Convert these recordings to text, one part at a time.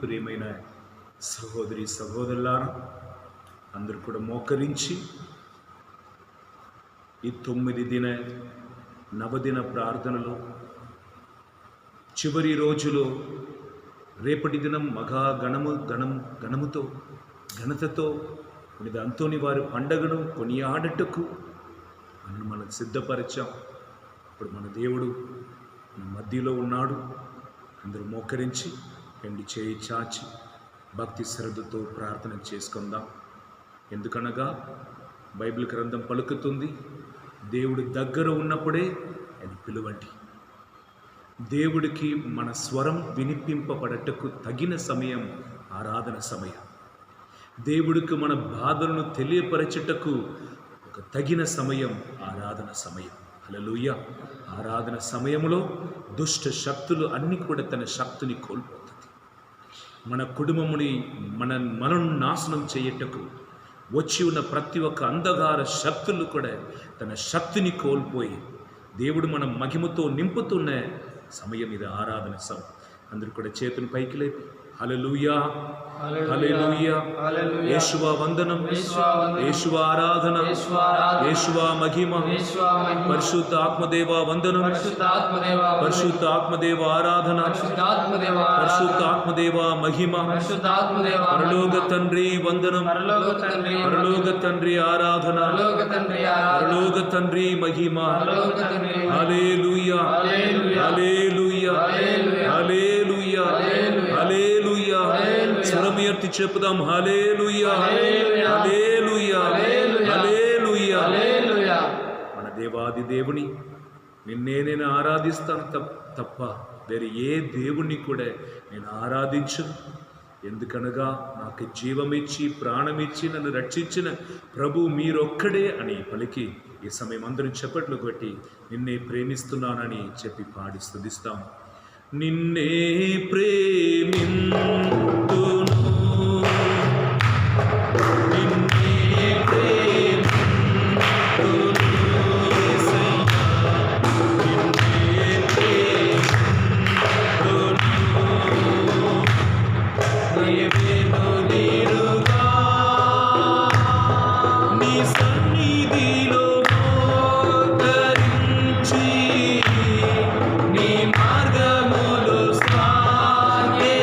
ప్రియమైన సహోదరి సహోదరులారా, అందరూ కూడా మోకరించి ఈ 9 నవదిన ప్రార్థనలో చివరి రోజులో రేపటి దినం మగా ఘనముతో ఘనతతో పునీత అంతోని వారి పండగను కొనియాడటకు మనం సిద్ధపరిచాం. ఇప్పుడు మన దేవుడు మన మధ్యలో ఉన్నాడు. అందరూ మోకరించి ఎండి చేయి చాచి భక్తి శ్రద్ధతో ప్రార్థన చేసుకుందాం. ఎందుకనగా బైబిల్ గ్రంథం పలుకుతుంది, దేవుడి దగ్గర ఉన్నప్పుడే ఆయన పిలువండి. దేవుడికి మన స్వరం వినిపింపబడటకు తగిన సమయం ఆరాధన సమయం. దేవుడికి మన బాధలను తెలియపరచుటకు ఒక తగిన సమయం ఆరాధన సమయం. హల్లెలూయా. ఆరాధన సమయంలో దుష్ట శక్తులు అన్నీ కూడా తన శక్తిని కోల్పోతుంది. మన కుటుంబముని మనను నాశనం చేయటకు వచ్చి ఉన్న ప్రతి ఒక్క అంధకార శక్తులు కూడా తన శక్తిని కోల్పోయి దేవుడు మన మహిమతో నింపుతున్న సమయం ఇది, ఆరాధన సమయం. అందరూ కూడా చేతులు పైకి లేపి హల్లెలూయా హల్లెలూయా, యేషువా వందనం, యేషువా ఆరాధన, యేషువా మహిమ, పరిశుద్ధ ఆత్మదేవా వందనం, పరిశుద్ధ ఆత్మదేవ ఆరాధన, పరిశుద్ధ ఆత్మదేవా మహిమ, పరలోక తండ్రి వందనం, పరలోక తండ్రి ఆరాధన, పరలోక తండ్రి మహిమ. హల్లెలూయా హల్లెలూయా హల్లెలూయా హల్లెలూయా. స్వరముయర్తి చెప్పుదాం హల్లెలూయా హల్లెలూయా హల్లెలూయా. మన దేవాది దేవుని నేను ఆరాధిస్తాను తప్ప వేరే ఏ దేవుణ్ణి కూడా నేను ఆరాధించను. ఎందుకనగా నాకు జీవమిచ్చి ప్రాణమిచ్చి నన్ను రక్షించిన ప్రభు మీరొక్కడే అని పలికి ఈ సమయం అందరం చప్పట్లు కొట్టి నిన్నే ప్రేమిస్తున్నానని చెప్పి పాడి స్తుతిస్తాం. నిన్నే ప్రేమింతును, నిన్నే ప్రేమింతును యేసయ్యా, నిన్నే ప్రేమింతును, నయమేను నీరుగా నీ సన్నిధిలో మోకరించి నీ మార్గములో సాగే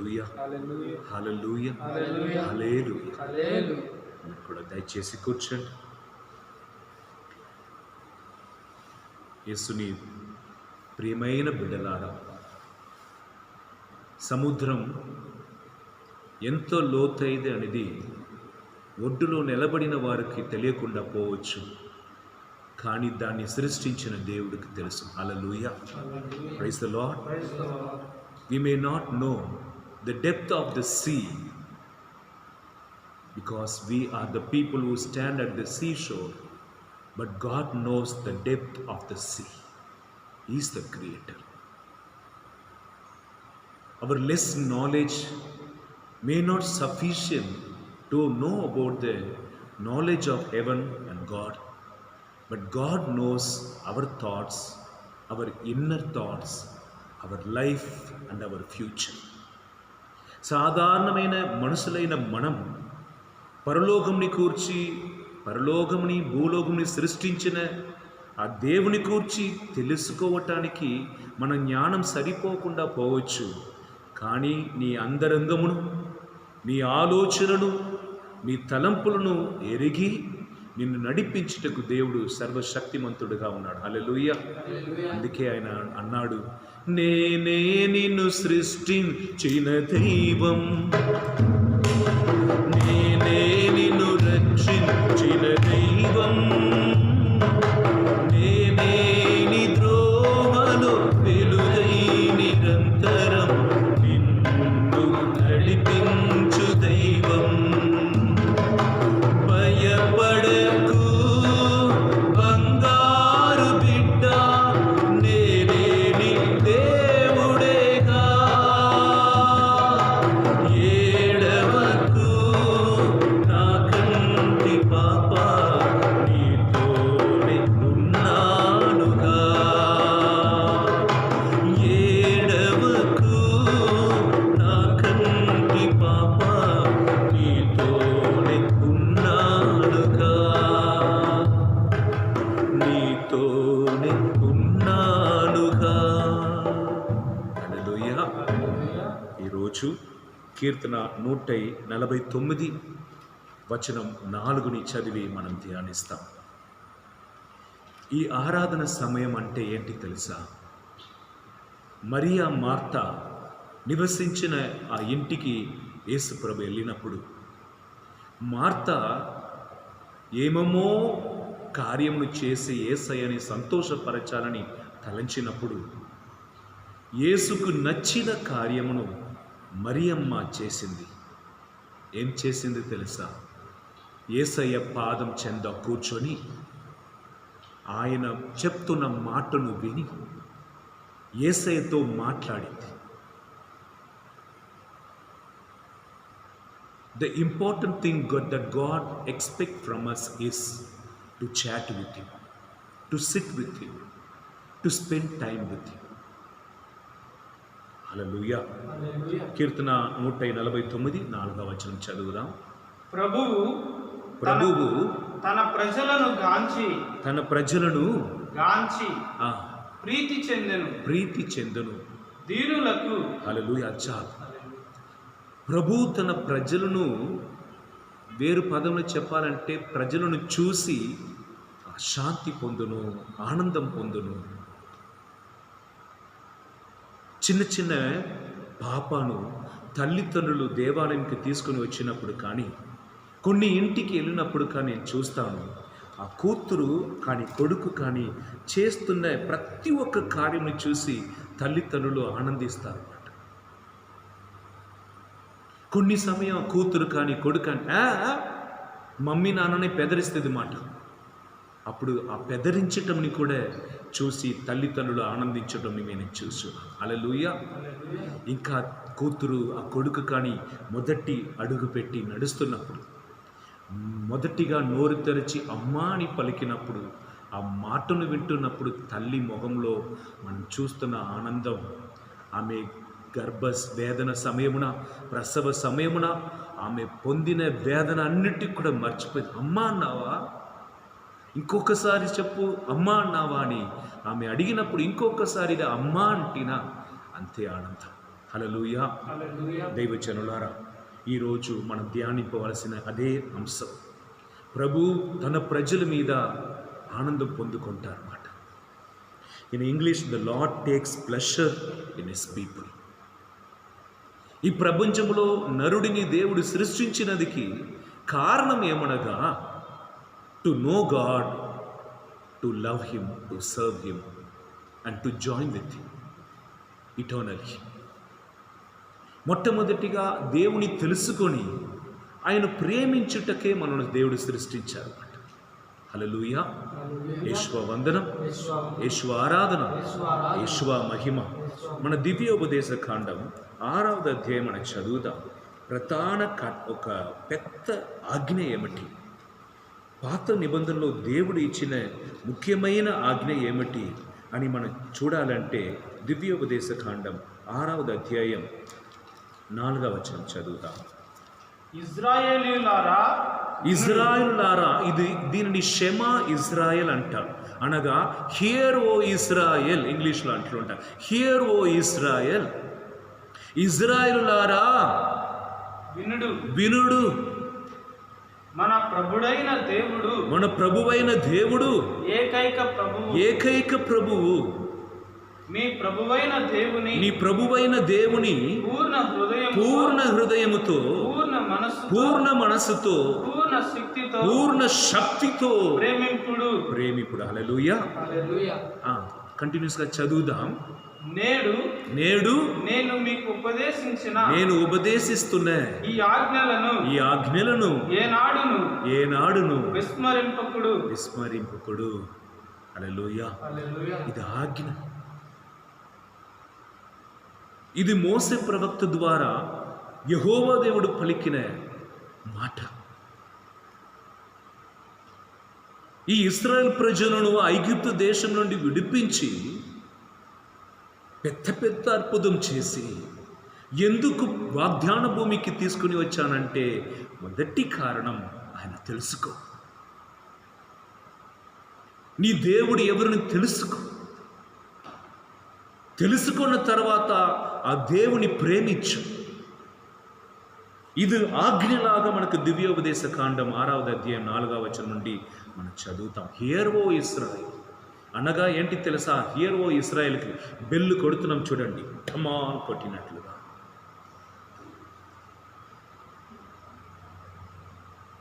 హల్లెలూయా, హల్లెలూయా, హల్లెలూయా, హల్లెలూయా, హల్లెలూయా. హల్లెలూయా. మీరు కూడా దయచేసి కూర్చోండి. యేసుని ప్రియమైన బిడ్డలారా, సముద్రం ఎంతో లోతైది అనేది ఒడ్డులో నిలబడిన వారికి తెలియకుండా పోవచ్చు, కానీ దాన్ని సృష్టించిన దేవుడికి తెలుసు. Hallelujah, praise the Lord. Praise the Lord. We may not know the depth of the sea because we are the people who stand at the seashore, but God knows the depth of the sea. He is the creator. Our less knowledge may not sufficient to know about the knowledge of heaven and God, but God knows our thoughts, our inner thoughts, our life and our future. సాధారణమైన మనుషులైన మనం పరలోకంని కూర్చి, పరలోకముని భూలోకముని సృష్టించిన ఆ దేవుని కూర్చి తెలుసుకోవటానికి మన జ్ఞానం సరిపోకుండా పోవచ్చు, కానీ నీ అంతరంగమును, నీ ఆలోచనను, నీ తలంపులను ఎరిగి నిన్ను నడిపించుటకు దేవుడు సర్వశక్తిమంతుడుగా ఉన్నాడు. హల్లెలూయా. అందుకే ఆయన అన్నాడు, నేనే నిన్ను సృష్టించిన దైవం, నేనే నిన్ను రక్షించిన దైవం, నేనే నీ ద్రోవలో వెలుగై నిరంతరం నిన్ను నడిపించు దైవం. భయపడకు బంగారు బిడ్డ, నేనే నీ దేవుడేగా. ఏడవకు నా కంటి పాప, నీతోనే ఉన్నానుగా. ఏడవకు నా కంటి పాప, నీతోనే ఉన్నానుగా, నీతోనే ఉన్నానుగా. హల్లెలూయా. ఈరోజు కీర్తన 149 వచనం 4ని చదివి మనం ధ్యానిస్తాం. ఈ ఆరాధన సమయం అంటే ఏంటి తెలుసా? మరియా మార్త నివసించిన ఆ ఇంటికి యేసుప్రభు వెళ్ళినప్పుడు మార్త ఏమేమో కార్యములు చేసి యేసయ్యని సంతోషపరచాలని తలంచినప్పుడు యేసుకు నచ్చిన కార్యమును మరియమ్మ చేసింది. ఏం చేసింది తెలుసా? యేసయ్య పాదం చెంద కూర్చొని ఆయన చెప్తున్న మాటను విని యేసయ్యతో మాట్లాడింది. The important thing that God expects from us is to chat with Him, to sit with Him, to spend time with Him. హల్లెలూయా. హల్లెలూయా. కీర్తన 149 4వ వచనం చదువుదాం. ప్రభువు తన ప్రజలను గాంచి ఆ, ప్రీతి చెందెను. దీనులకు. హల్లెలూయా. చాలు. ప్రభు తన ప్రజలను, వేరు పదంలో చెప్పాలంటే ప్రజలను చూసి శాంతి పొందును, ఆనందం పొందును. చిన్న చిన్న పాపను తల్లిదండ్రులు దేవాలయానికి తీసుకుని వచ్చినప్పుడు కానీ, కొన్ని ఇంటికి వెళ్ళినప్పుడు కానీ నేను చూస్తాను, ఆ కూతురు కానీ కొడుకు కానీ చేస్తున్న ప్రతి ఒక్క కార్యమును చూసి తల్లిదండ్రులు ఆనందిస్తారు. కొన్ని సమయం కూతురు కానీ కొడుకు కానీ మమ్మీ నాన్నని బెదిరిస్తుంది మాట. అప్పుడు ఆ బెదిరించటంని కూడా చూసి తల్లిదండ్రులు ఆనందించడం నేను చూసు. హల్లెలూయా. ఇంకా కూతురు ఆ కొడుకు కానీ మొదటి అడుగు పెట్టి నడుస్తున్నప్పుడు, మొదటిగా నోరు తెరిచి అమ్మా అని పలికినప్పుడు, ఆ మాటను వింటున్నప్పుడు తల్లి మొహంలో మనం చూస్తున్న ఆనందం, ఆమె గర్భ వేదన సమయమున, ప్రసవ సమయమున ఆమె పొందిన వేదన అన్నిటికీ కూడా మర్చిపోయింది. అమ్మా అన్నావా, ఇంకొకసారి చెప్పు, అమ్మా అన్నావా అని ఆమె అడిగినప్పుడు ఇంకొకసారి అమ్మా అంటినా అంతే ఆనందం. హల్లెలూయా. హల్లెలూయా. దైవజనులారా, ఈరోజు మనం ధ్యానింపవలసిన అదే అంశం. ప్రభు తన ప్రజల మీద ఆనందం పొందుకుంటారన్నమాట. In English, the Lord takes pleasure in his people. ఈ ప్రపంచంలో నరుడిని దేవుడు సృష్టించినదికి కారణం ఏమనగా, to know God, to love him, to serve him and to join with him eternally. మొట్టమొదటిగా దేవుని తెలుసుకొని ఆయన ప్రేమించుటకే మనల్ని దేవుడు సృష్టించారు. హల్లెలూయా. యేషువ వందనం, యేషువ ఆరాధన, యేషువ మహిమ. మన దివ్యోపదేశ కాండం 6వ అధ్యాయం మనం చదువుదాం. ప్రధాన ఒక పెద్ద ఆజ్ఞ ఏమిటి? పాత నిబంధనలో దేవుడు ఇచ్చిన ముఖ్యమైన ఆజ్ఞ ఏమిటి అని మనం చూడాలంటే దివ్యోపదేశ కాండం 6వ అధ్యాయం 4వ వచనం చదువుతాం. ఇజ్రాయేలులారా, దీనిని షెమా ఇజ్రాయెల్ అంటారు. అనగా హియర్ ఓ ఇజ్రాయెల్, ఇంగ్లీష్లో అంటుంటారు. హియర్ ఓ ఇజ్రాయెల్, ఇజ్రాయేలులారా వినుడు. మన ప్రభువైన దేవుడు ఏకైక ప్రభువు. నీ ప్రభువైన దేవుని పూర్ణ హృదయముతో, పూర్ణ మనస్సుతో, పూర్ణ శక్తితో ప్రేమింపుడు. హల్లెలూయా. కంటిన్యూస్ గా చదువుదాం. నేడు నేను మీకు ఉపదేశిస్తున్నా ఈ ఆజ్ఞలను ఏనాడును విస్మరింపకుడు. హల్లెలూయా. ఇది ఆజ్ఞ. ఇది మోసే ప్రవక్త ద్వారా యెహోవా దేవుడు పలికిన మాట. ఈ ఇశ్రాయేల్ ప్రజలను ఐగుప్తు దేశం నుండి విడిపించి పెద్ద అద్భుతం చేసి ఎందుకు వాగ్దాన భూమికి తీసుకుని వచ్చానంటే, మొదటి కారణం ఆయన తెలుసుకో. నీ దేవుడు ఎవరిని తెలుసుకున్న తర్వాత ఆ దేవుని ప్రేమించు. ఇది ఆజ్ఞలాగా మనకు దివ్యోపదేశ కాండం 6వ అధ్యాయం 4వ వచనం నుండి మనం చదువుతాం. హియర్ ఓ ఇశ్రాయేల్ అనగా ఏంటి తెలుసా? హియర్ ఓ ఇశ్రాయేల్కి బెల్లు కొడుతున్నాం చూడండి, ఠమాన్ కొట్టినట్లుగా.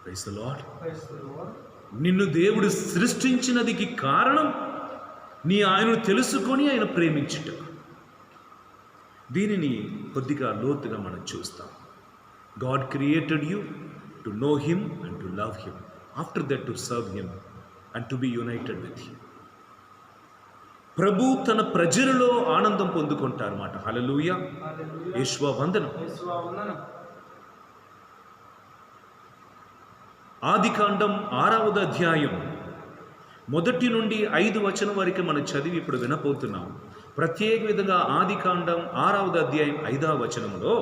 Praise the Lord. నిన్ను దేవుడు సృష్టించినదికి కారణం నీ ఆయనను తెలుసుకొని ఆయన ప్రేమించుట. దీనిని కొద్దిగా లోతుగా మనం చూస్తాం. God created you to know him and to love him, after that to serve him and to be united with him. ప్రభు తన ప్రజలలో ఆనందం పొందుకుంటారు మాట. హల్లెలూయా. యేషువ వందనం. ఆదికాండం 6వ అధ్యాయం 1 నుండి 5 వచనం వరకు మనం చదివి ఇప్పుడు వినపోతున్నాం. ప్రత్యేక విధంగా ఆదికాండం 6వ అధ్యాయం 5వ వచనంలో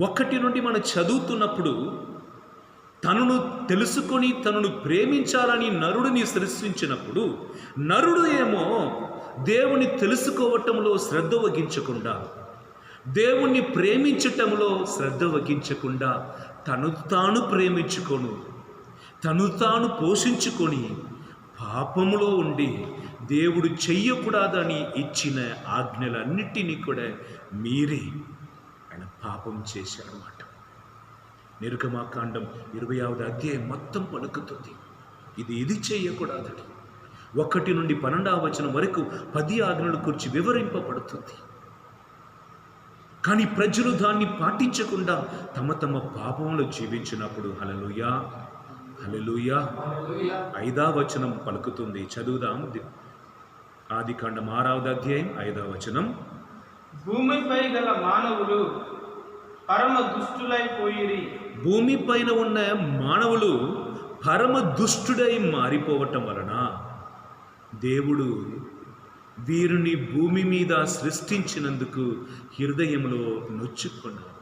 1 నుండి మనం చదువుతున్నప్పుడు, తనను తెలుసుకొని తనను ప్రేమించాలని నరుడిని సృష్టించినప్పుడు, నరుడు ఏమో దేవుని తెలుసుకోవటంలో శ్రద్ధ వహించకుండా, దేవుణ్ణి ప్రేమించటంలో శ్రద్ధ వహించకుండా తను తాను ప్రేమించుకొను, తను తాను పోషించుకొని పాపములో ఉండి దేవుడు చెయ్యకూడదని ఇచ్చిన ఆజ్ఞలన్నిటినీ కూడా మీరి ఆయన పాపం చేశాడన్నమాట. నిర్గమాకాండం 20వ అధ్యాయం మొత్తం పలుకుతుంది. ఇది చేయకూడదని 1 నుండి 12వ వచనం వరకు 10 ఆజ్ఞల గురించి వివరింపబడుతుంది. కానీ ప్రజలు దాన్ని పాటించకుండా తమ పాపంలో జీవించినప్పుడు, హల్లెలూయా, హల్లెలూయా, 5వ వచనం పలుకుతుంది. చదువుదాం. ఆదికాండం 6వ అధ్యాయం 5వ వచనం. భూమిపై గల మానవులు పరమ దుష్టులైపోయిరి. భూమిపైన ఉన్న మానవులు పరమ దుష్టుడై మారిపోవటం వలన దేవుడు వీరిని భూమి మీద సృష్టించినందుకు హృదయంలో నొచ్చుకున్నాడు.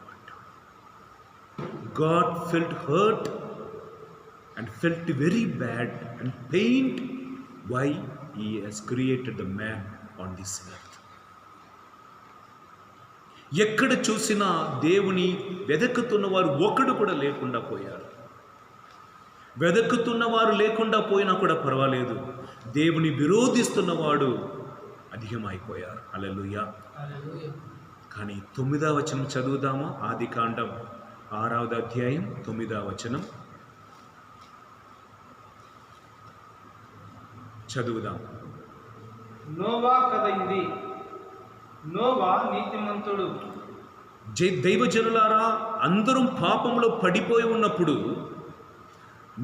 God felt hurt and felt very bad and pained why he has created the man on this earth. ఎక్కడ చూసినా దేవుని వెదకుతున్న వారు ఒకడు కూడా లేకుండా పోయారు. వెదకుతున్న వారు లేకుండా పోయినా కూడా పర్వాలేదు, దేవుని విరోధిస్తున్నవాడు అధికమైపోయారు. హల్లెలూయా. కానీ 9వ వచనం చదువుదామా? ఆదికాండం 6వ అధ్యాయం 9వ వచనం చదువుదాం. నోవా కథ ఇది. నోవా నీతిమంతుడు. దైవజనులారా, అందరం పాపంలో పడిపోయి ఉన్నప్పుడు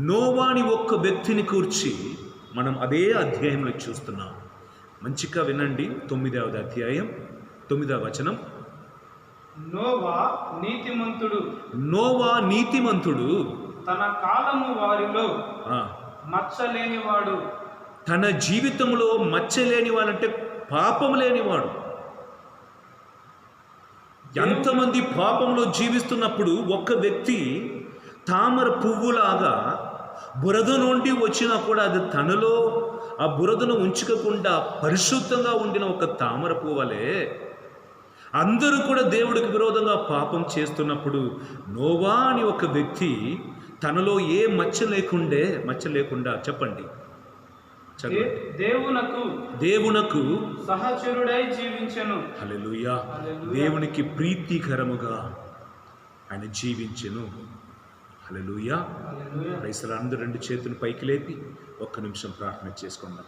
నోవాని ఒక్క వ్యక్తిని కూర్చి మనం అదే అధ్యాయంలో చూస్తున్నాం. మంచిగా వినండి. 9వ అధ్యాయం 9వ వచనం. నోవా నీతిమంతుడు. నోవా నీతిమంతుడు, తన కాలము వారిలో మచ్చలేనివాడు. తన జీవితంలో మచ్చలేని వాడంటే పాపం లేనివాడు. ఎంతమంది పాపంలో జీవిస్తున్నప్పుడు ఒక్క వ్యక్తి తామర పువ్వులాగా బురద నుండి వచ్చినా కూడా అది తనలో ఆ బురదను ఉంచుకోకుండా పరిశుద్ధంగా ఉండిన ఒక తామర పువ్వలే అందరూ కూడా దేవుడికి విరోధంగా పాపం చేస్తున్నప్పుడు నోవా అని ఒక వ్యక్తి తనలో ఏ మచ్చ లేకుండా చెప్పండి, దేవునకు సహచరుడై జీవించెను. హల్లెలూయా. దేవునికి ప్రీతికరముగా ఆయన జీవించెను. హల్లెలూయా. Price lord. అందరూ 2 చేతులు పైకి లేపి ఒక్క నిమిషం ప్రార్థన చేసుకుందాం.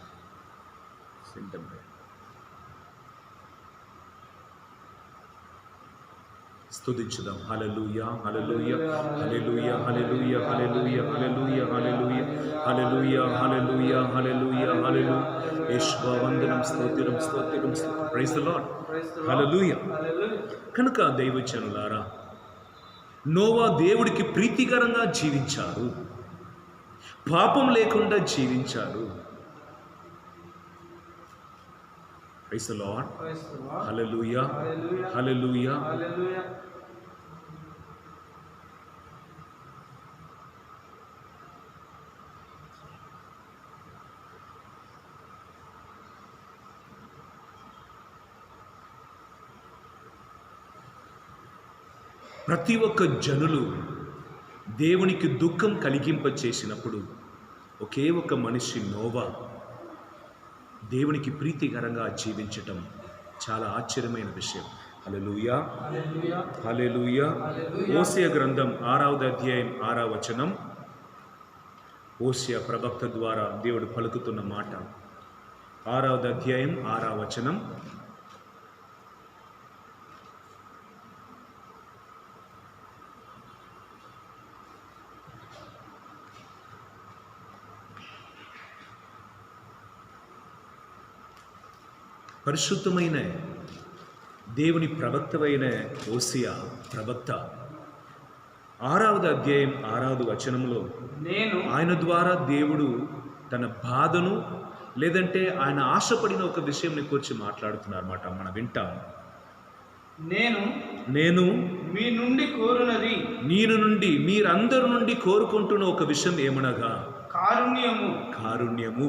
స్తుతించుదాం. హల్లెలూయా, హల్లెలూయా, హల్లెలూయా, హల్లెలూయా, హల్లెలూయా, హల్లెలూయా, హల్లెలూయా, హల్లెలూయా, హల్లెలూయా, హల్లెలూయా, హల్లెలూయా. యేషువా వందనం, స్తోత్రం, స్తోత్రం. Praise the Lord. హల్లెలూయా. కనుక దైవజనులారా, నోవా దేవుడికి ప్రీతికరంగా జీవించారు, పాపం లేకుండా జీవించారు. Praise the Lord. Hallelujah, hallelujah. ప్రతి ఒక్క జనులు దేవునికి దుఃఖం కలిగింపచేసినప్పుడు ఒకే ఒక మనిషి నోవా దేవునికి ప్రీతికరంగా జీవించటం చాలా ఆశ్చర్యమైన విషయం. హల్లెలూయా, హల్లెలూయా. హోషేయ గ్రంథం 6వ అధ్యాయం 6వ వచనం. హోషేయ ప్రవక్త ద్వారా దేవుడు పలుకుతున్న మాట. 6వ అధ్యాయం 6వ వచనం. పరిశుద్ధమైన దేవుని ప్రవక్తమైన హోషేయ ప్రవక్త 6వ అధ్యాయం 6వ వచనంలో ఆయన ద్వారా దేవుడు తన బాధను లేదంటే ఆయన ఆశపడిన ఒక విషయంని గురించి మాట్లాడుతున్నారు అన్నమాట. మనం వింటాం. నేను మీ నుండి కోరునది, నేను నుండి మీరందరి నుండి కోరుకుంటున్న ఒక విషయం ఏమనగా కారుణ్యము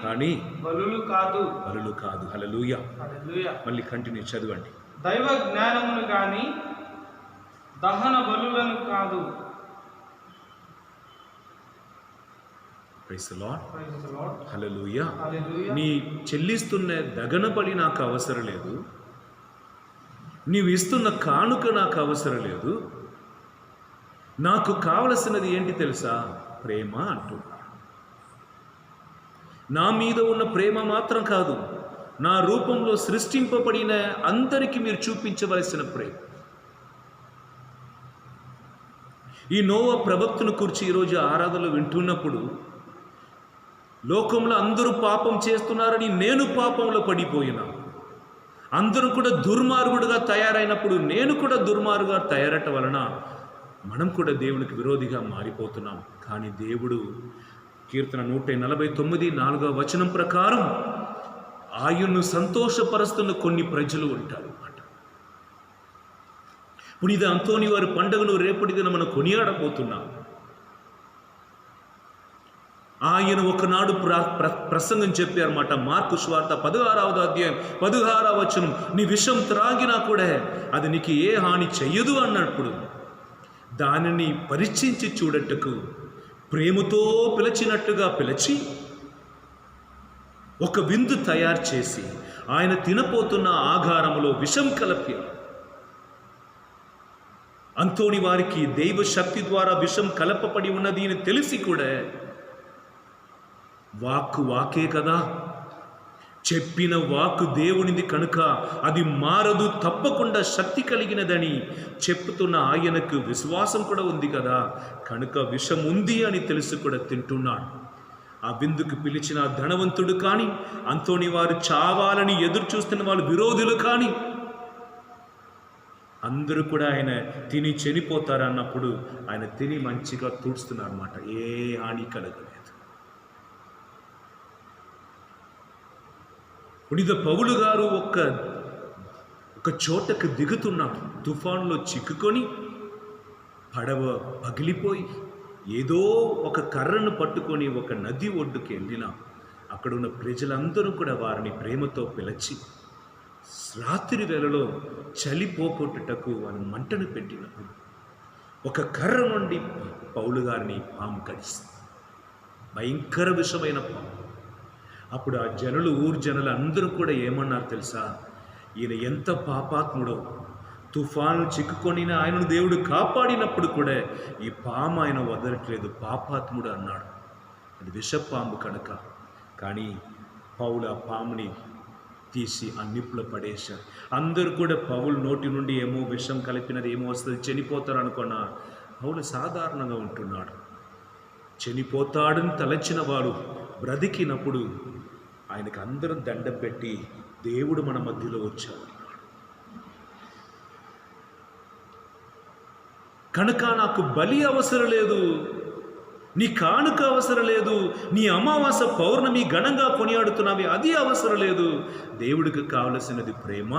కానీ బలులు కాదు. హల్లెలూయా. మళ్ళీ కంటిన్యూ చదవండి. దైవ జ్ఞానమును గాని దహన బలులను కాదు. Praise the Lord. హల్లెలూయా. నీ చెల్లిస్తున్న దగన బలి నాకు అవసరం లేదు, నీవు ఇస్తున్న కానుక నాకు అవసరం లేదు. నాకు కావలసినది ఏంటి తెలుసా? ప్రేమ అంటున్నాడు. నా మీద ఉన్న ప్రేమ మాత్రం కాదు, నా రూపంలో సృష్టింపబడిన అందరికీ మీరు చూపించవలసిన ప్రేమ. ఈ నోవా ప్రవక్తను గురించి ఈరోజు ఆరాధనలు వింటున్నప్పుడు లోకంలో అందరూ పాపం చేస్తున్నారని నేను పాపంలో పడిపోయినా, అందరూ కూడా దుర్మార్గుడుగా తయారైనప్పుడు నేను కూడా దుర్మార్గుగా తయారట వలన మనం కూడా దేవునికి విరోధిగా మారిపోతున్నాం. కానీ దేవుడు కీర్తన 149 4వ వచనం ప్రకారం ఆయన్ను సంతోషపరుస్తున్న కొన్ని ప్రజలు ఉంటారు అన్నమాట. పునీత అంతోని వారి పండుగను రేపటి దిన మనం కొనియాడబోతున్నాం. ఆయన ఒకనాడు ప్రసంగం చెప్పారన్నమాట. మార్కు సువార్త 16వ అధ్యాయం 16వ వచనం, నీ విషం త్రాగినా కూడా అది నీకు ఏ హాని చెయ్యదు అన్నప్పుడు దానిని పరీక్షించి చూడటకు ప్రేమతో పిలిచినట్టుగా పిలిచి ఒక విందు తయారు చేసి ఆయన తినపోతున్న ఆహారములో విషం కలిపి, అంతోని వారికి దైవ శక్తి ద్వారా విషం కలపబడి ఉన్నది అని తెలిసి కూడా వాకే కదా, చెప్పిన వాక్కు దేవునిది కనుక అది మారదు, తప్పకుండా శక్తి కలిగినదని చెప్పుతున్న ఆయనకు విశ్వాసం కూడా ఉంది కదా, కనుక విషం ఉంది అని తెలిసి కూడా తింటున్నాడు. ఆ విందుకు పిలిచిన ధనవంతుడు కానీ, అంతోని వారు చావాలని ఎదురు చూస్తున్న వాళ్ళు విరోధులు కానీ అందరూ కూడా ఆయన తిని చనిపోతారన్నప్పుడు ఆయన తిని మంచిగా తూడుస్తున్నారు అన్నమాట. ఏ హాని కలగలేదు. పునీత పౌలు గారు ఒక చోటకు దిగుతున్నాడు. తుఫాన్లో చిక్కుకొని పడవ పగిలిపోయి ఏదో ఒక కర్రను పట్టుకొని ఒక నది ఒడ్డుకి వెళ్ళిన అక్కడ ఉన్న ప్రజలందరూ కూడా వారిని ప్రేమతో పిలిచి రాత్రి వేళలో చలి పోగొట్టుటకు వారు మంటను పెట్టినప్పుడు ఒక కర్ర నుండి పౌలు గారిని పాము కరిస్తుంది. భయంకర విషమైన పాము. అప్పుడు ఆ జనులు, ఊరు జనులు అందరూ కూడా ఏమన్నారు తెలుసా? ఈయన ఎంత పాపాత్ముడో, తుఫాను చిక్కుకొని ఆయనను దేవుడు కాపాడినప్పుడు కూడా ఈ పాము ఆయన వదలట్లేదు, పాపాత్ముడు అన్నాడు. అది విషపాము కనుక. కానీ పౌలు ఆ పాముని తీసి ఆ నిప్పులో పడేశారు. అందరూ కూడా పౌలు నోటి నుండి ఏమో విషం కలిపినది ఏమో వస్తుంది, చనిపోతారు అనుకున్న పౌలు సాధారణంగా ఉంటున్నాడు. చనిపోతాడని తలచిన వాడు బ్రతికినప్పుడు ఆయనకు అందరూ దండం పెట్టి దేవుడు మన మధ్యలో వచ్చాడు. కనుక నాకు బలి అవసరం లేదు, నీ కానుక అవసరం లేదు, నీ అమావాస్య పౌర్ణమి ఘనంగా కొనియాడుతున్నావి అది అవసరం లేదు. దేవుడికి కావలసినది ప్రేమ.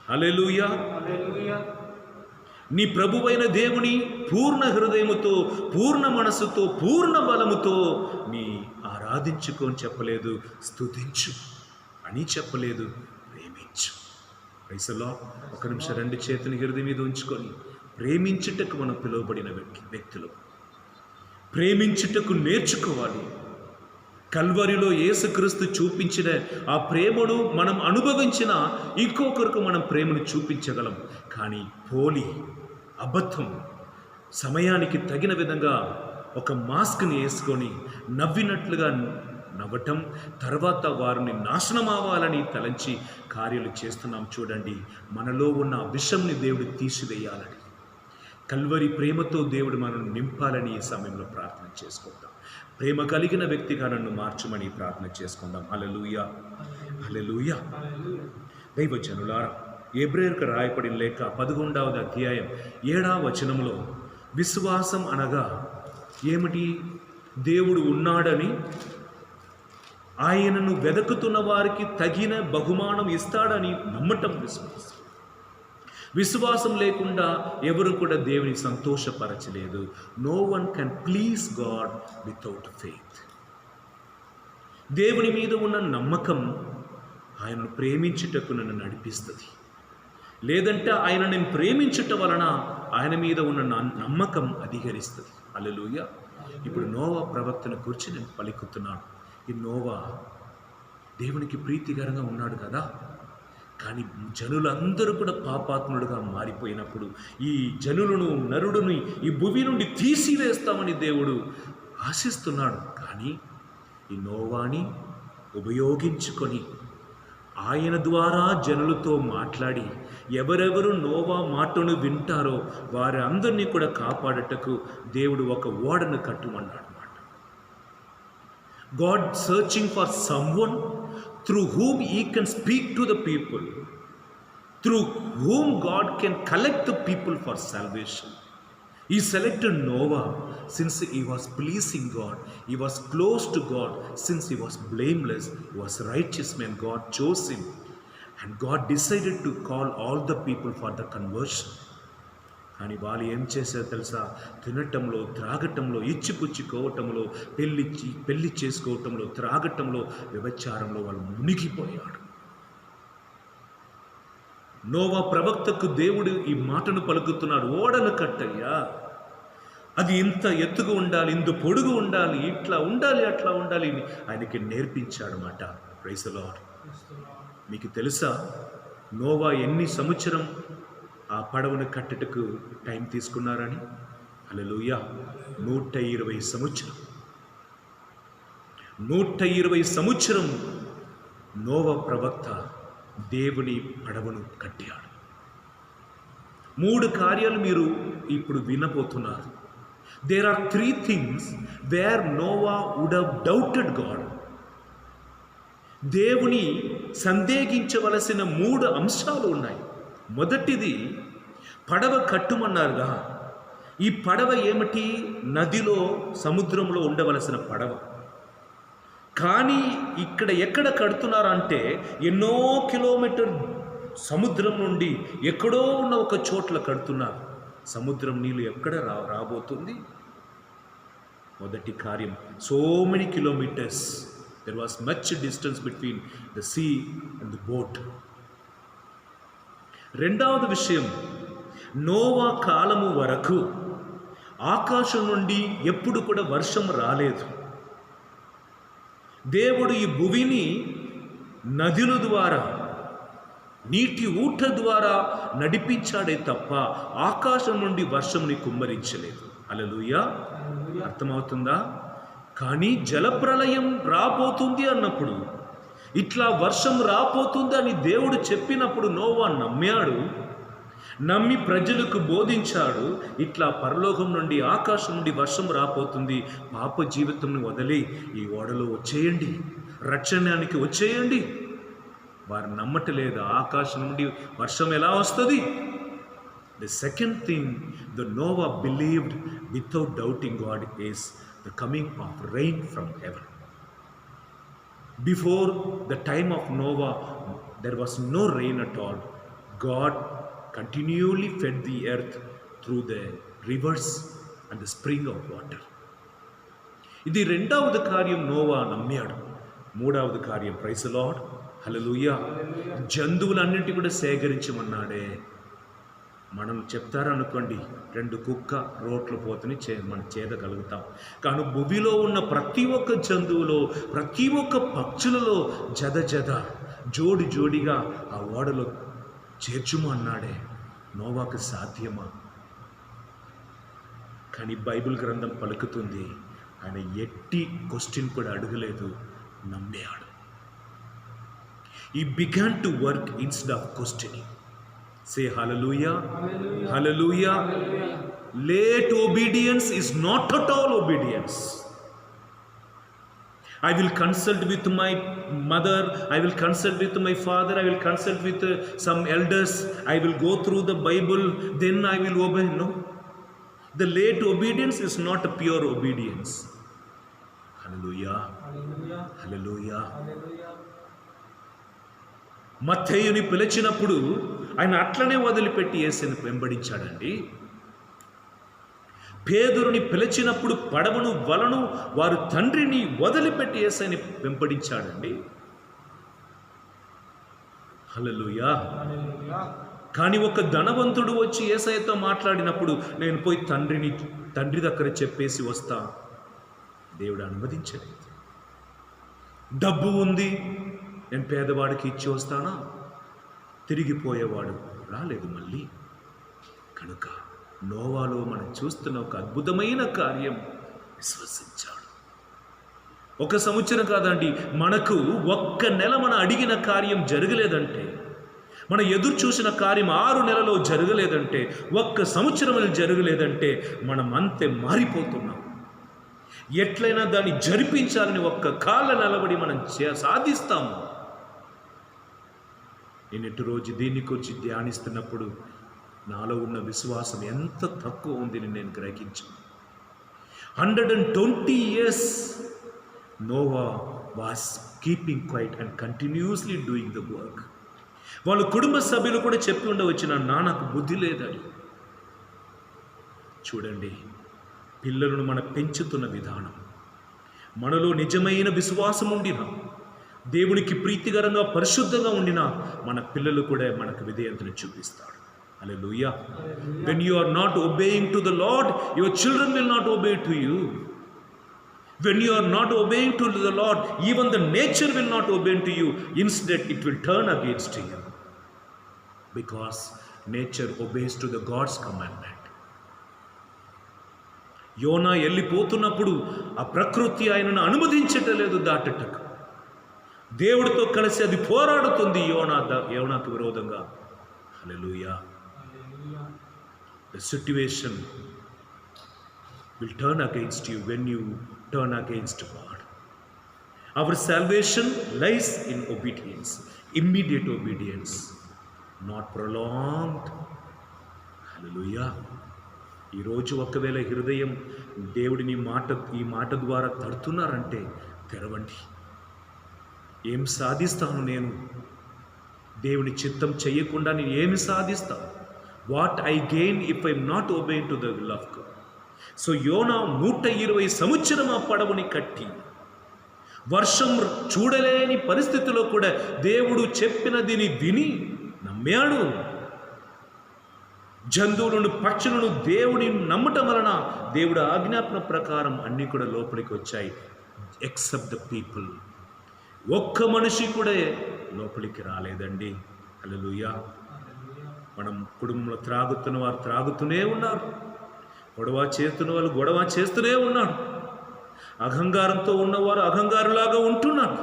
హల్లెలూయా. నీ ప్రభువైన దేవుని పూర్ణ హృదయముతో, పూర్ణ మనసుతో, పూర్ణ బలముతో నీ ఆరాధించుకొని చెప్పలేదు, స్తుతించు అని చెప్పలేదు, ప్రేమించు. పైసలో ఒక నిమిషం రెండు చేతుని హృదయం మీద ఉంచుకొని ప్రేమించుటకు మనం పిలువబడిన వ్యక్తులు. ప్రేమించుటకు నేర్చుకోవాలి. కల్వరిలో యేసుక్రీస్తు చూపించిన ఆ ప్రేమను మనం అనుభవించిన ఇంకొకరికి మనం ప్రేమను చూపించగలం. కానీ పోలి, అబద్ధం, సమయానికి తగిన విధంగా ఒక మాస్క్ని వేసుకొని నవ్వినట్లుగా నవ్వటం, తర్వాత వారిని నాశనం అవ్వాలని తలంచి కార్యాలు చేస్తున్నాం. చూడండి, మనలో ఉన్న విషంని దేవుడు తీసివేయాలని, కల్వరి ప్రేమతో దేవుడు మనల్ని నింపాలని ఈ సమయంలో ప్రార్థన చేసుకుందాం. ప్రేమ కలిగిన వ్యక్తిగా నన్ను మార్చమని ప్రార్థన చేసుకుందాం. హల్లెలూయా, హల్లెలూయా. దైవజనులారా, హెబ్రీయులకు రాయబడిన లేఖ 11వ అధ్యాయం 7వ వచనంలో విశ్వాసం అనగా ఏమిటి? దేవుడు ఉన్నాడని, ఆయనను వెదకుతున్న వారికి తగిన బహుమానం ఇస్తాడని నమ్మటం విశ్వాసం. విశ్వాసం లేకుండా ఎవరు కూడా దేవుని సంతోషపరచలేదు. No one can please God without faith. దేవుని మీద ఉన్న నమ్మకం ఆయనను ప్రేమించుటకు నన్ను నడిపిస్తుంది. లేదంటే ఆయన నేను ప్రేమించుట వలన ఆయన మీద ఉన్న నమ్మకం అధిగరిస్తుంది. హల్లెలూయా. ఇప్పుడు నోవా ప్రవక్తను గురించి నేను పలుకుతున్నాను. ఈ నోవా దేవునికి ప్రీతికరంగా ఉన్నాడు కదా, కానీ జనులందరూ కూడా పాపాత్ముడుగా మారిపోయినప్పుడు ఈ జనులను, నరుడుని ఈ భూమి నుండి తీసివేస్తామని దేవుడు ఆశిస్తున్నాడు. కానీ ఈ నోవాని ఉపయోగించుకొని ఆయన ద్వారా జనులతో మాట్లాడి ఎవరెవరు నోవా మాటను వింటారో వారి అందరినీ కూడా కాపాడటకు దేవుడు ఒక ఓడను కట్టుమన్నాడు. God searching for someone through whom he can speak to the people, through whom God can collect the people for salvation. He selected Noah since he was pleasing God. He was close to God since he was blameless. He was righteous man. God chose him. And God decided to call all the people for the conversion. కానీ వాళ్ళు ఏం చేశారో తెలుసా? తినటంలో, త్రాగటంలో, ఇచ్చిపుచ్చుకోవటంలో, పెళ్లి చేసుకోవటంలో, త్రాగటంలో, వ్యభిచారంలో వాళ్ళు మునిగిపోయాడు. Noah ప్రవక్తకు దేవుడు ఈ మాటను పలుకుతున్నాడు, ఓడను కట్టయ్యా, అది ఇంత ఎత్తుగా ఉండాలి, ఇంత పొడుగు ఉండాలి, ఇట్లా ఉండాలి, అట్లా ఉండాలి అని ఆయనకి నేర్పించాడు మాట. Praise the Lord. మీకు తెలుసా నోవా ఎన్ని సంవత్సరం ఆ పడవను కట్టటకు టైం తీసుకున్నారని? హల్లెలూయా! 120 సంవత్సరం. 120 సంవత్సరం నోవా ప్రవక్త దేవుని పడవను కట్టాడు. 3 కార్యాలు మీరు ఇప్పుడు వినబోతున్నారు. There are 3 things where Noah would have doubted God. దేవుని సందేహించవలసిన 3 అంశాలు ఉన్నాయి. మొదటిది, పడవ కట్టుమన్నారుగా. ఈ పడవ ఏమిటి? నదిలో, సముద్రంలో ఉండవలసిన పడవ. కానీ ఇక్కడ ఎక్కడ కడుతున్నారంటే ఎన్నో కిలోమీటర్ సముద్రం నుండి ఎక్కడో ఉన్న ఒక చోట్ల కడుతున్నారు. సముద్రం నీళ్ళు ఎక్కడ రాబోతుంది? మొదటి కార్యం, so many kilometers, there was much distance between the sea and the boat. రెండవది విషయం, నోవా కాలము వరకు ఆకాశం నుండి ఎప్పుడు కూడా వర్షం రాలేదు. దేవుడు ఈ భూమిని నదుల ద్వారా, నీటి ఊట ద్వారా నడిపించాడే తప్ప ఆకాశం నుండి వర్షంని కుమ్మరించలేదు. హల్లెలూయా! అర్థమవుతుందా? కానీ జలప్రళయం రాబోతుంది అన్నప్పుడు, ఇట్లా వర్షం రాబోతుంది అని దేవుడు చెప్పినప్పుడు నోవా నమ్మాడు. నమ్మి ప్రజలకు బోధించాడు, ఇట్లా పరలోకం నుండి, ఆకాశం నుండి వర్షం రాబోతుంది, పాప జీవితంను వదిలి ఈ ఓడలో వచ్చేయండి, రక్షణానికి వచ్చేయండి. వారు నమ్మటలేదు, ఆకాశం నుండి వర్షం ఎలా వస్తుంది? The second thing the Noah believed without doubting God is the coming of rain from heaven. Before the time of Noah, there was no rain at all. God continually fed the earth through the rivers and the spring of water. ఇది రెండవది కార్యం, Noah నమ్మాడు. మూడవది కార్యం, praise the Lord, హల్లెలూయా, జంతువులన్నింటి కూడా సేకరించమన్నాడే. మనం చెప్తారనుకోండి, 2 కుక్క రోట్లు పోతని మనం చేదగలుగుతాం. కానీ భూమిలో ఉన్న ప్రతి ఒక్క జంతువులో, ప్రతి ఒక్క పక్షులలో జద జోడి జోడిగా ఆ ఓడలో చేర్చుమన్నాడే. నోవాకు సాధ్యమా? కానీ బైబిల్ గ్రంథం పలుకుతుంది, ఆయన ఎట్టి క్వశ్చన్ కూడా అడగలేదు, నమ్మాడు. He began to work instead of questioning. Say hallelujah. Hallelujah. Late obedience is not at all obedience. I will consult with my mother, I will consult with my father, I will consult with some elders, I will go through the Bible, then I will obey. No. The late obedience is not a pure obedience. Hallelujah. Hallelujah. Hallelujah. Hallelujah. మత్తేయుని పిలిచినప్పుడు ఆయన అట్లనే వదిలిపెట్టి యేసుని వెంబడించాడండి. పేతురుని పిలిచినప్పుడు పడవను, వలను, వారు తండ్రిని వదిలిపెట్టి యేసుని వెంబడించాడండి. హల్లెలూయా. కానీ ఒక ధనవంతుడు వచ్చి యేసయ్యతో మాట్లాడినప్పుడు, నేను పోయి తండ్రి దగ్గర చెప్పేసి వస్తా, దేవుడు అనుమతించలేదు. డబ్బు ఉంది, నేను పేదవాడికి ఇచ్చి వస్తానా? తిరిగిపోయేవాడు రాలేదు మళ్ళీ. కనుక నోవాలో మనం చూస్తున్న ఒక అద్భుతమైన కార్యం, విశ్వసించాడు. 1 సంవత్సరం కాదండి, మనకు 1 నెల మనం అడిగిన కార్యం జరగలేదంటే, మనం ఎదురు చూసిన కార్యం 6 నెలలో జరగలేదంటే, 1 సంవత్సరం జరగలేదంటే, మనం అంతే మారిపోతున్నాం. ఎట్లయినా దాన్ని జరిపించాలని 1 కాళ్ళ నిలబడి మనం సాధిస్తాము. నిన్నటి రోజు దీన్ని గురించి ధ్యానిస్తున్నప్పుడు నాలో ఉన్న విశ్వాసం ఎంత తక్కువ ఉందని నేను గ్రహించాను. 120 years Noah was keeping quiet and continuously doing the work. వాళ్ళ కుటుంబ సభ్యులు కూడా చెప్పి ఉండవచ్చు, నాకు బుద్ధి లేదని. చూడండి, పిల్లలను మన పెంచుతున్న విధానం, మనలో నిజమైన విశ్వాసం ఉండిన, దేవునికి ప్రీతికరంగా పరిశుద్ధంగా ఉండిన మన పిల్లలు కూడా మనకు విధేయతను చూపిస్తాడు. హల్లెలూయా. When you are not obeying to the Lord, your children will not obey to you. When you are not obeying to the Lord, even the nature will not obey to you. Instead, it will turn against you. Because nature obeys to the God's commandment. యోనా వెళ్ళిపోతున్నప్పుడు ఆ ప్రకృతి ఆయనను అనుమతించటలేదు దాటటకు. దేవుడితో కలిసి అది పోరాడుతుంది యోనాకు విరోధంగా. హల్లెలూయా. The situation will turn against you when you turn against God. Our salvation lies in obedience, immediate obedience, not prolonged. Hallelujah. ఈరోజు ఒకవేళ హృదయం దేవుడిని ఈ మాట ద్వారా తడుతున్నారంటే తెరవండి. ఏం సాధిస్తాను నేను? దేవుని చిత్తం చేయకుండా నేను ఏమి సాధిస్తాను? What I gain if I not obeying to the will of God. So యోనా 120 సంవత్సరం ఆ పడవని కట్టి, వర్షం చూడలేని పరిస్థితిలో కూడా దేవుడు చెప్పినదిని విని నమ్మాడు. జంతువులను, పక్షులను దేవుని నమ్మటం వలన దేవుడు ఆజ్ఞాపన ప్రకారం అన్నీ కూడా లోపలికి వచ్చాయి. Except the people. ఒక్క మనిషి కూడా లోపలికి రాలేదండి. హల్లెలూయా. మనం కుటుంబంలో త్రాగుతున్న వారు త్రాగుతూనే ఉన్నారు, గొడవ చేస్తున్న వాళ్ళు గొడవ చేస్తూనే ఉన్నారు, అహంకారంతో ఉన్నవారు అహంకారులాగా ఉంటున్నారు,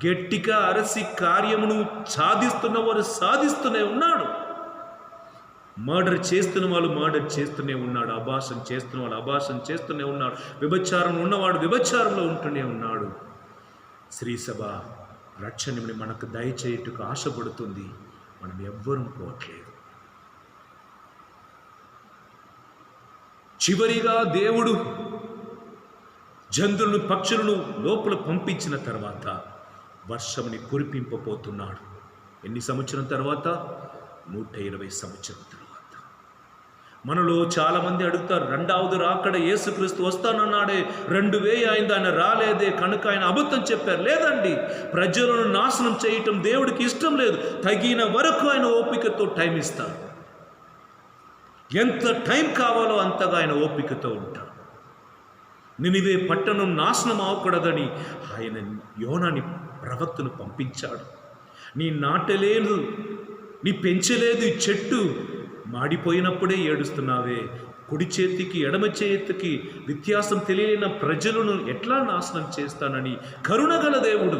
గట్టిగా అరసి కార్యమును సాధిస్తున్న వారు సాధిస్తూనే ఉన్నాడు, మర్డర్ చేస్తున్న వాళ్ళు మర్డర్ చేస్తూనే ఉన్నాడు, అబార్షన్ చేస్తున్న వాళ్ళు అబార్షన్ చేస్తూనే ఉన్నాడు, వ్యభిచారం ఉన్నవాడు వ్యభిచారంలో ఉంటూనే ఉన్నాడు. శ్రీసభ రక్షణని మనకు దయచేయటకు ఆశపడుతుంది. మనం ఎవ్వరూ పోవట్లేదు. చివరిగా దేవుడు జంతువులను, పక్షులను లోపల పంపించిన తర్వాత వర్షంని కురిపింపబోతున్నాడు. ఎన్ని సంవత్సరం తర్వాత? 120 సంవత్సరం తర్వాత. మనలో చాలామంది అడుగుతారు, రెండవది రాకడ యేసుక్రీస్తు వస్తానన్నాడే, 2000 అయింది, ఆయన రాలేదే కనుక ఆయన అబద్ధం చెప్పారు. లేదండి, ప్రజలను నాశనం చేయటం దేవుడికి ఇష్టం లేదు. తగిన వరకు ఆయన ఓపికతో టైం ఇస్తారు. ఎంత టైం కావాలో అంతగా ఆయన ఓపికతో ఉంటాడు. నినివే పట్టణం నాశనం అవ్వకూడదని ఆయన యోనాని ప్రవక్తను పంపించాడు. నీ నాటలేదు, నీ పెంచలేదు ఈ చెట్టు, మాడిపోయినప్పుడే ఏడుస్తున్నావే, కుడి చేతికి ఎడమ చేతికి వ్యత్యాసం తెలియని ప్రజలను ఎట్లా నాశనం చేస్తానని కరుణగల దేవుడు.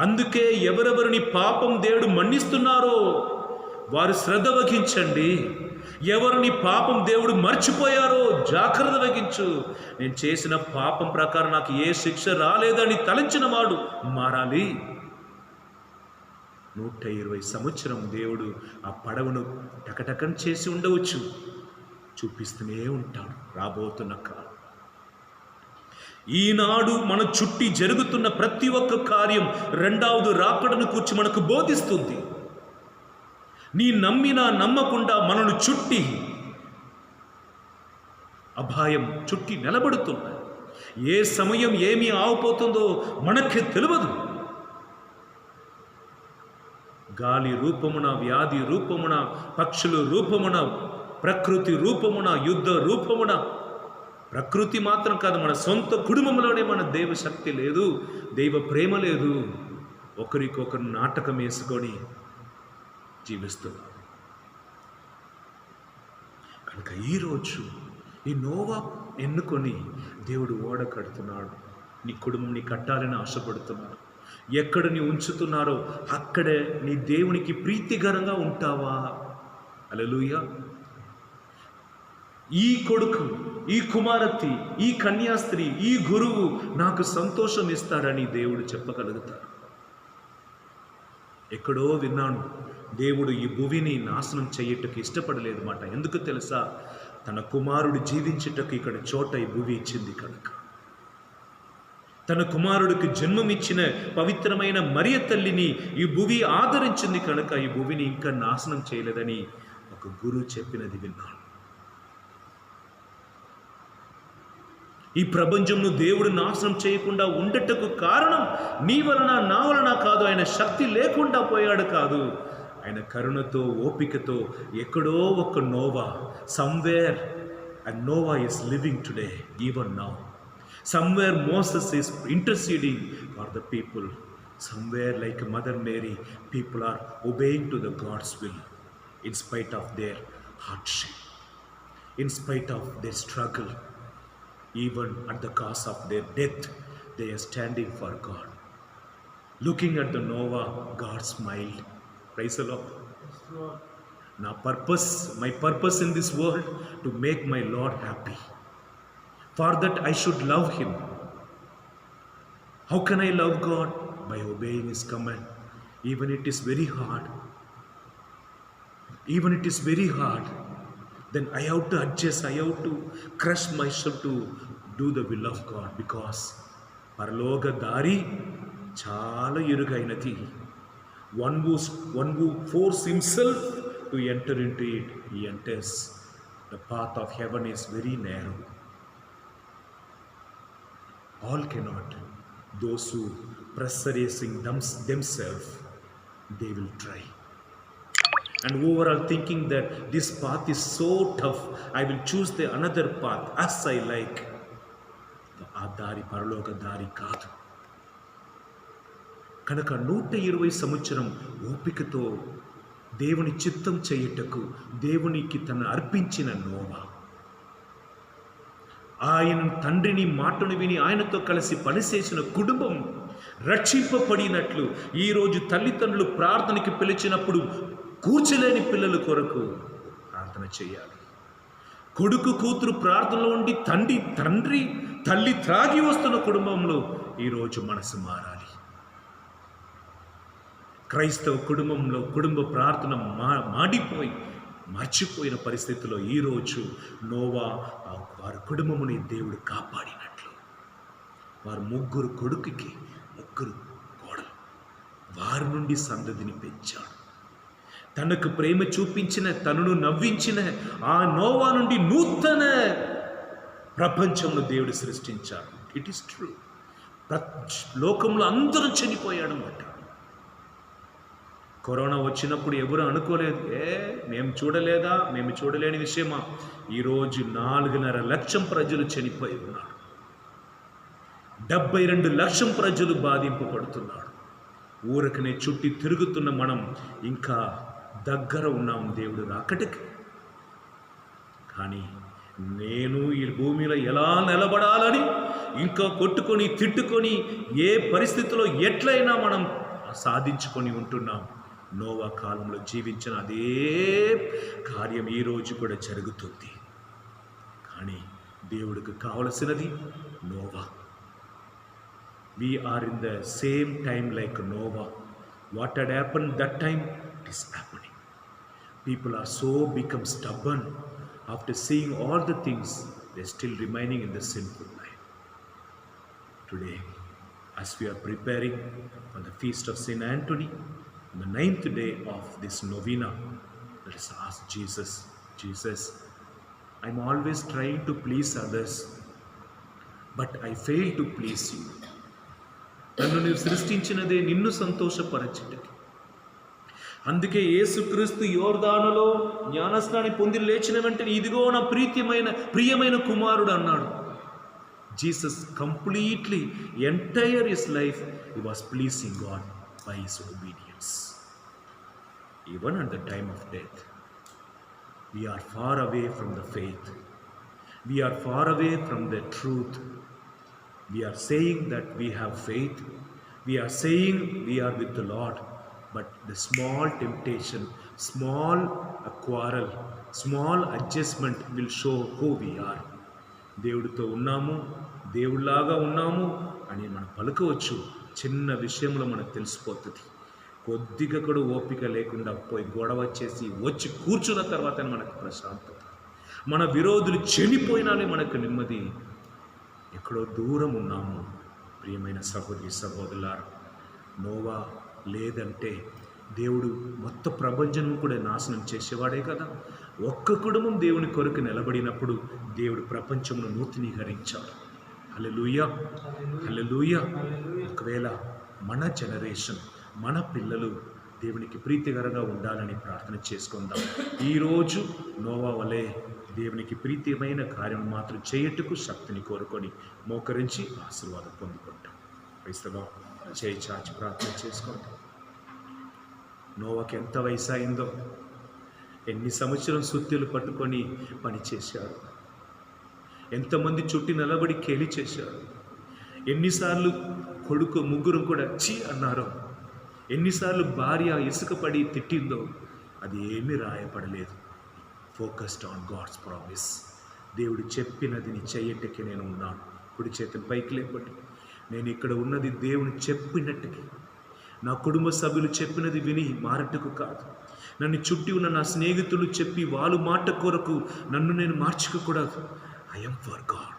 అందుకే ఎవరెవరిని పాపం దేవుడు మన్నిస్తున్నారో వారు శ్రద్ధ వహించండి. ఎవరిని పాపం దేవుడు మర్చిపోయారో జాగ్రత్త వహించు. నేను చేసిన పాపం ప్రకారం నాకు ఏ శిక్ష రాలేదని తలంచిన వాడు మారాలి. 120 సంవత్సరం దేవుడు ఆ పడవను టకటకం చేసి ఉండవచ్చు, చూపిస్తూనే ఉంటాడు రాబోతున్న కాలం. ఈనాడు మన చుట్టి జరుగుతున్న ప్రతి ఒక్క కార్యం రెండవది రాకడను కూర్చి మనకు బోధిస్తుంది. నీ నమ్మినా నమ్మకుండా మనను చుట్టి అభాయం చుట్టి నిలబడుతున్నాయి. ఏ సమయం ఏమి ఆగిపోతుందో మనకే తెలియదు. గాలి రూపమున, వ్యాధి రూపమున, పక్షుల రూపమున, ప్రకృతి రూపమున, యుద్ధ రూపమున. ప్రకృతి మాత్రం కాదు, మన సొంత కుటుంబంలోనే మన దైవ శక్తి లేదు, దైవ ప్రేమ లేదు. ఒకరికొకరు నాటకం వేసుకొని జీవిస్తున్నాం. కనుక ఈరోజు ఈ నోవా ఎన్నుకొని దేవుడు ఓడ కడుతున్నాడు. నీ కుటుంబం నీ కట్టాలని ఆశపడుతున్నాడు. ఎక్కడ నీ ఉంచుతున్నారో అక్కడే నీ దేవునికి ప్రీతికరంగా ఉంటావా? హల్లెలూయా. ఈ కొడుకు, ఈ కుమారతి, ఈ కన్యాస్త్రీ, ఈ గురువు నాకు సంతోషం ఇస్తారని దేవుడు చెప్పగలుగుతారు. ఎక్కడో విన్నాను, దేవుడు ఈ భూమిని నాశనం చేయటకు ఇష్టపడలేదు మాట. ఎందుకు తెలుసా? తన కుమారుడు జీవించుటకు ఇక్కడ చోట ఈ భూమి ఇచ్చింది కనుక. తన కుమారుడికి జన్మమిచ్చిన పవిత్రమైన మరియ తల్లిని ఈ భూమి ఆదరించింది కనుక ఈ భూమిని ఇంకా నాశనం చేయలేదని ఒక గురువు చెప్పినది విన్నాను. ఈ ప్రపంచంను దేవుడు నాశనం చేయకుండా ఉండటకు కారణం నీ వలన నా వలన కాదు, ఆయన శక్తి లేకుండా పోయాడు కాదు, ఆయన కరుణతో ఓపికతో ఎక్కడో ఒక Noah, somewhere and Noah is living today even now. Somewhere Moses is interceding for the people. Somewhere like Mother Mary, people are obeying to the God's will in spite of their hardship, in spite of their struggle, even at the cost of their death, they are standing for God. Looking at the Noah, God smiled. Praise the Lord. Now my purpose in this world to make my Lord happy. For that I should love him. How can I love God? By obeying his command. Even it is very hard. Then I have to adjust, I have to crush myself to do the will of God, because paraloga dari chala irugainati. One who force himself to enter into it, he enters. The path of heaven is very narrow. All cannot. Those who pressurizing themselves, they will try. And overall thinking that this path is so tough, I will choose the another path as I like. ఆ దారి పరలోక దారి కాదు. కనుక 120 సంవత్సరం ఓపికతో దేవుని చిత్తం చేయుటకు దేవునికి తను అర్పించిన నోవా, ఆయన తండ్రిని మాటను విని ఆయనతో కలిసి పనిచేసిన కుటుంబం రక్షింపబడినట్లు ఈరోజు తల్లిదండ్రులు ప్రార్థనకి పిలిచినప్పుడు కూర్చోలేని పిల్లల కొరకు ప్రార్థన చేయాలి. కొడుకు కూతురు ప్రార్థనలో ఉండి తల్లి త్రాగి వస్తున్న కుటుంబంలో ఈరోజు మనసు మారాలి. క్రైస్తవ కుటుంబంలో కుటుంబ ప్రార్థన మాడిపోయి మర్చిపోయిన పరిస్థితిలో ఈరోజు నోవా వారి కుటుంబముని దేవుడు కాపాడినట్లు, వారు 3 కొడుకుకి 3 కోడలు, వారి నుండి సంతతిని పెంచాడు. తనకు ప్రేమ చూపించిన, తనను నవ్వించిన ఆ నోవా నుండి నూతన ప్రపంచంలో దేవుడు సృష్టించాడు. It is true. లోకంలో అందరూ చనిపోయాడు అన్నమాట. కరోనా వచ్చినప్పుడు ఎవరు అనుకోలేదు, మేము చూడలేని విషయమా? ఈరోజు 4.5 లక్షం ప్రజలు చనిపోయి ఉన్నారు. 72 లక్షం ప్రజలు బాధింపబడుతున్నారు. ఊరకనే చుట్టి తిరుగుతున్న మనం ఇంకా దగ్గర ఉన్నాం దేవుడు రాకటికి. కానీ నేను ఈ భూమిలో ఎలా నిలబడాలని ఇంకా కొట్టుకొని తిట్టుకొని ఏ పరిస్థితిలో ఎట్లయినా మనం సాధించుకొని ఉంటున్నాం. నోవా కాలంలో జీవించిన అదే కార్యం ఈరోజు కూడా జరుగుతుంది. కానీ దేవుడికి కావలసినది Noah. We are in the same time like Noah. What had happened that time, it is happening. People are so become stubborn. After seeing all the things, they are still remaining in the sinful life. Today, as we are preparing for the feast of Saint Anthony, on the 9th day of this novena, let us ask Jesus, I'm always trying to please others, but I fail to please you. నన్ను నీవు సృష్టించినదే నిన్ను సంతోషపరచుటకి. అందుకే యేసుక్రీస్తు యోర్దానులో జ్ఞానస్నానం పొంది లేచిన వెంటనే ఇదిగో నా ప్రియమైన కుమారుడు అన్నాడు. Jesus completely entire his life he was pleasing God by his obedience. Even at the time of death, we are far away from the faith. We are far away from the truth. We are saying that we have faith. We are saying we are with the Lord. But the small temptation, small quarrel, small adjustment will show who we are. దేవుడితో ఉన్నాము, దేవుడిలాగా ఉన్నాము అని మనం పలుకోవచ్చు. చిన్న విషయంలో మనకు తెలిసిపోతుంది. కొద్దిగా కూడా ఓపిక లేకుండా పోయి గొడవ చేసి వచ్చి కూర్చున్న తర్వాత మనకు ప్రశాంతత. మన విరోధులు చనిపోయినానే మనకు నెమ్మది. ఎక్కడో దూరం ఉన్నాము. ప్రియమైన సహోదరి సహోదరులారా, నోవా లేదంటే దేవుడు మొత్తం ప్రపంచం కూడా నాశనం చేసేవాడే కదా. ఒక్క కుటుంబం దేవుని కొరకు నిలబడినప్పుడు దేవుడు ప్రపంచమును నూతనీకరించాడు. హల్లెలూయా, హల్లెలూయా. ఒకవేళ మన జనరేషన్, మన పిల్లలు దేవునికి ప్రీతికరంగా ఉండాలని ప్రార్థన చేసుకుందాం. ఈరోజు నోవా వలె దేవునికి ప్రీతిమైన కార్యం మాత్రం చేయటకు శక్తిని కోరుకొని మోకరించి ఆశీర్వాదం పొందుకుంటాం. క్రైస్తవ చేయి చాచి ప్రార్థన చేసుకోండి. నోవాకి ఎంత వయసు అయిందో, ఎన్ని సంవత్సరం సుత్తులు పట్టుకొని పనిచేశారు, ఎంతమంది చుట్టి నిలబడి కేలి చేశారు, ఎన్నిసార్లు కొడుకు ముగ్గురు కూడా చీ అన్నారు, ఎన్నిసార్లు భార్య ఇసుకపడి తిట్టిందో అది ఏమీ రాయపడలేదు. Focused on God's promise. దేవుడు చెప్పినది నీ చెయ్యటకి నేను ఉన్నాను. కుడి చేతిని పైకి లేపండి. నేను ఇక్కడ ఉన్నది దేవుని చెప్పినట్టుకి, నా కుటుంబ సభ్యులు చెప్పినది విని మారట్టుకు కాదు. నన్ను చుట్టి ఉన్న నా స్నేహితులు చెప్పి వాళ్ళు మాట కొరకు నన్ను నేను మార్చుకోకూడదు. I'm for God.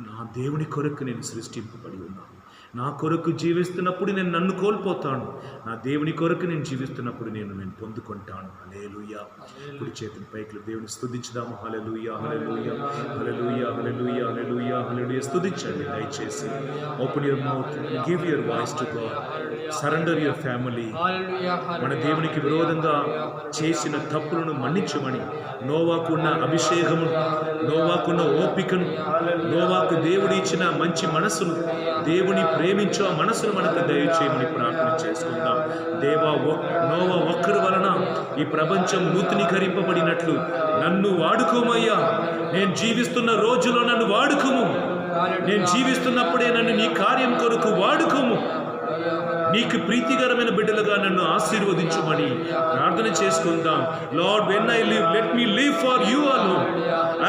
నా దేవుని కొరకు నేను సృష్టింపబడి ఉన్నాను. నా కొరకు జీవిస్తున్నప్పుడు నేను నన్ను కోల్పోతాను. నా దేవుని కొరకు నేను జీవిస్తున్నప్పుడు నేను పొందుకుంటాను. హల్లెలూయా. కుడి చేతిని పైకి దేవుని స్తుతించుదాము. హల్లెలూయా, హల్లెలూయా, హల్లెలూయా, హల్లెలూయా, హల్లెలూయా, హల్లెలూయా. స్తుతించండి దయచేసి. Open your mouth, give your voice to God. Surrender your family. మన దేవునికి విరోధంగా చేసిన తప్పులను మన్నించమని, నోవాకున్న అభిషేకము, నోవాకున్న ఓపికను, నోవాకు దేవుడు ఇచ్చిన మంచి మనసును, దేవుని ప్రేమించు ఆ మనసును మనకు దయచేయమని ప్రార్థన చేసుకుందాం. దేవా, నోవా ఒక్కరి వలన ఈ ప్రపంచం నూతనీకరింపబడినట్లు నన్ను వాడుకోమయ్యా. నేను జీవిస్తున్న రోజులో నన్ను వాడుకోము. నేను జీవిస్తున్నప్పుడే నన్ను నీ కార్యం కొరకు వాడుకోము. నీకు ప్రీతికరమైన బిడ్డలుగా నన్ను ఆశీర్వదించుమని ప్రార్థన చేసుకుందాం. Lord, when I live, let me live for you alone.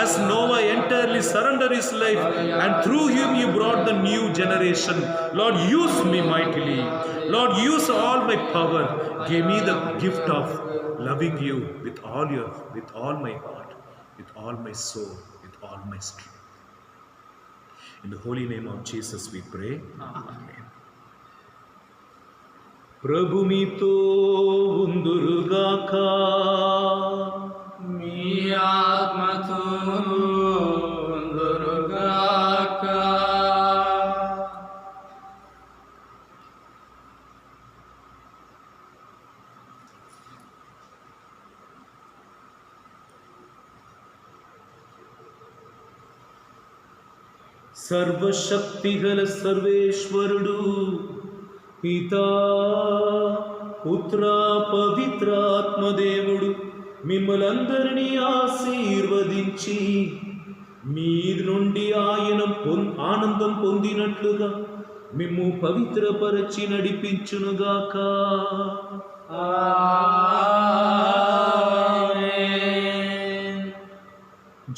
As Noah entirely surrendered his life and through him you brought the new generation. Lord, use me mightily. Lord, use all my power. Give me the gift of loving you with all my heart, with all my soul, with all my strength. In the holy name of Jesus we pray. Amen. ప్రభు మీతో ఉందురుగాక, మీ ఆత్మతోను ఉందురుగాక. సర్వశక్తిగల సర్వేశ్వరుడు పితా, పుత్ర, పవిత్రాత్మదేవుడు మిమ్మలందరినీ ఆశీర్వదించి మీ నుండి ఆయన ఆనందం పొందినట్లుగా మిమ్ము పవిత్రపరచి నడిపించునుగాక. ఆమేన్.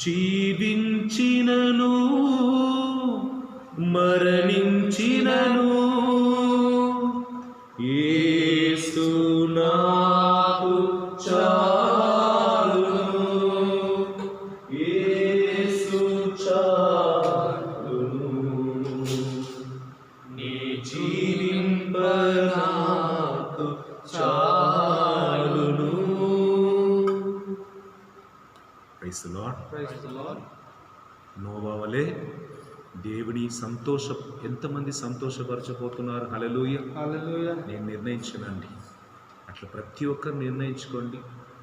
జీవించినను మరణించినను యేసు నాకు చాలును, యేసు చాలును, నీ జీవింప నాకు చాలును. Praise the Lord. Praise the Lord. Noah వలె దేవుని ఎంతమంది సంతోషపరచబోతున్నారు. హల్లెలూయా. Hallelujah. నేను నిర్ణయించనండి, అట్లా ప్రతి ఒక్కరు నిర్ణయించుకోండి.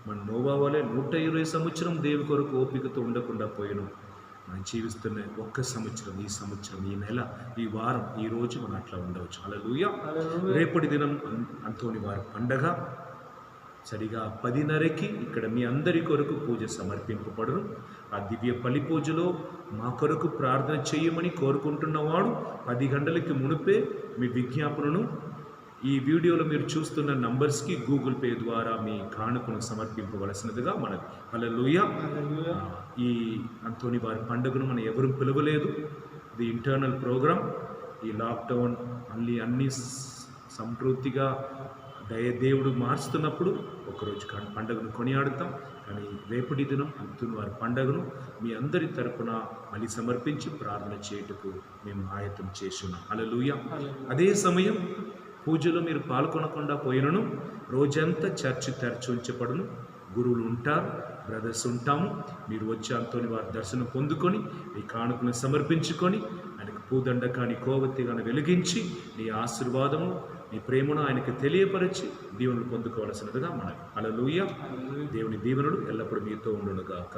మన నోవా వలె 120 సంవత్సరం దేవుని కొరకు ఓపికతో ఉండకుండా పోయినాం. మనం జీవిస్తున్న ఒక్క సంవత్సరం, ఈ సంవత్సరం, ఈ నెల, ఈ వారం, ఈ రోజు మనం అట్లా ఉండవచ్చు. హల్లెలూయా. Hallelujah. రేపటి దినం అంతోని వారి పండగ. సరిగా 10:30కి ఇక్కడ మీ అందరి కొరకు పూజ సమర్పింపబడును. ఆ దివ్య బలి పూజలో మా కొరకు ప్రార్థన చేయమని కోరుకుంటున్నవాడు 10 గంటలకి మునిపే మీ విజ్ఞాపనను ఈ వీడియోలో మీరు చూస్తున్న నంబర్స్కి గూగుల్ పే ద్వారా మీ కానుకను సమర్పింపవలసినదిగా మనది. హల్లెలూయా. ఈ అంతోని వారి పండుగను మనం ఎవరు పిలవలేదు. ఇది ఇంటర్నల్ ప్రోగ్రామ్. ఈ లాక్డౌన్ అన్ని సంతృప్తిగా దేవుడు మార్చుతున్నప్పుడు ఒకరోజు పండుగను కొనియాడుతాం. కానీ రేపటి దినం అంతుని వారి పండుగను మీ అందరి తరపున మళ్ళీ సమర్పించి ప్రార్థన చేయుటకు మేము ఆయత్తం చేస్తున్నాం. హల్లెలూయా. అదే సమయం పూజలో మీరు పాల్గొనకుండా పోయినను రోజంతా చర్చి తెరచి ఉంచబడును. గురువులు ఉంటారు, బ్రదర్స్ ఉంటాము. మీరు వచ్చి అంతోని వారి దర్శనం పొందుకొని మీ కానుకలను సమర్పించుకొని ఆయనకు పూదండ కానీ కోవత్తి కానీ వెలిగించి నీ ఆశీర్వాదము నీ ప్రేమను ఆయనకు తెలియపరిచి దీవెనలు పొందుకోవాల్సినదిగా మనకి. హల్లెలూయా. దేవుని దీవెనలు ఎల్లప్పుడూ మీతో ఉండునుగాక.